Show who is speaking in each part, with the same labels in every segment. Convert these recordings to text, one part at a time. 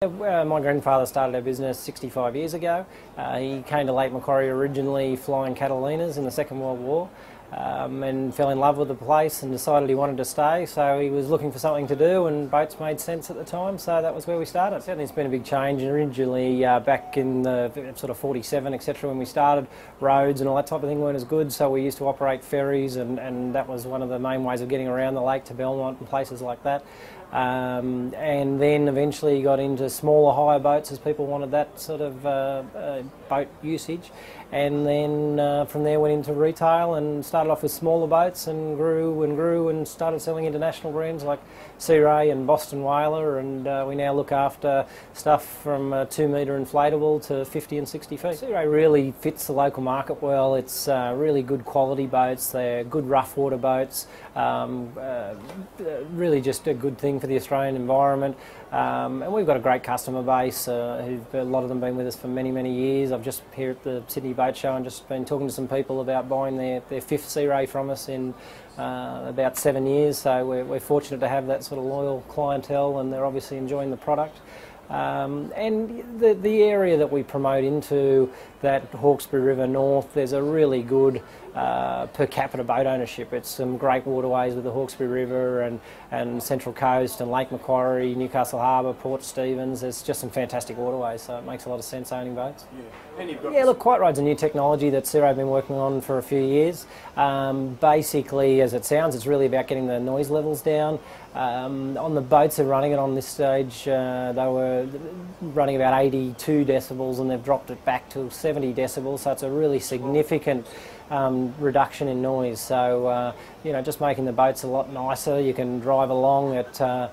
Speaker 1: My grandfather started our business 65 years ago. He came to Lake Macquarie originally flying Catalinas in the Second World War and fell in love with the place and decided he wanted to stay. So he was looking for something to do, and boats made sense at the time, so that was where we started. Certainly it's been a big change. Originally back in the sort of 47 etc, when we started, roads and all that type of thing weren't as good, so we used to operate ferries, and that was one of the main ways of getting around the lake to Belmont and places like that. And then eventually got into smaller hire boats as people wanted that sort of boat usage, and then from there went into retail and started off with smaller boats and grew and started selling international brands like Sea Ray and Boston Whaler, and we now look after stuff from 2-metre inflatable to 50 and 60 feet. Sea Ray really fits the local market well. It's really good quality boats, they're good rough water boats, really just a good thing for the Australian environment, and we've got a great customer base. A lot of them been with us for many years. I've just here at the Sydney Boat Show and just been talking to some people about buying their fifth Sea Ray from us in about 7 years, so we're fortunate to have that sort of loyal clientele, and they're obviously enjoying the product. And the area that we promote into, that Hawkesbury River North, there's a really good per capita boat ownership. It's some great waterways with the Hawkesbury River and Central Coast and Lake Macquarie, Newcastle Harbour, Port Stephens. There's just some fantastic waterways, so it makes a lot of sense owning boats.
Speaker 2: Yeah, and you've got
Speaker 1: look, Quiet Ride's a new technology that Sea Ray have been working on for a few years. Basically, as it sounds, it's really about getting the noise levels down. On the boats they're running it on this stage, they were running about 82 decibels, and they've dropped it back to 70 decibels, so it's a really significant reduction in noise. So just making the boats a lot nicer. You can drive along at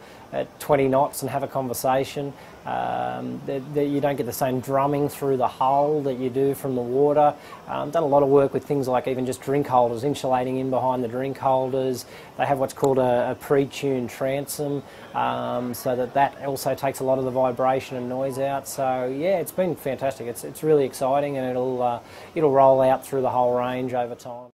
Speaker 1: 20 knots and have a conversation. You don't get the same drumming through the hull that you do from the water. Done a lot of work with things like even just drink holders, insulating in behind the drink holders. They have what's called a pre-tuned transom, so that also takes a lot of the vibration and noise out. So yeah, it's been fantastic. It's really exciting, and it'll roll out through the whole range over time.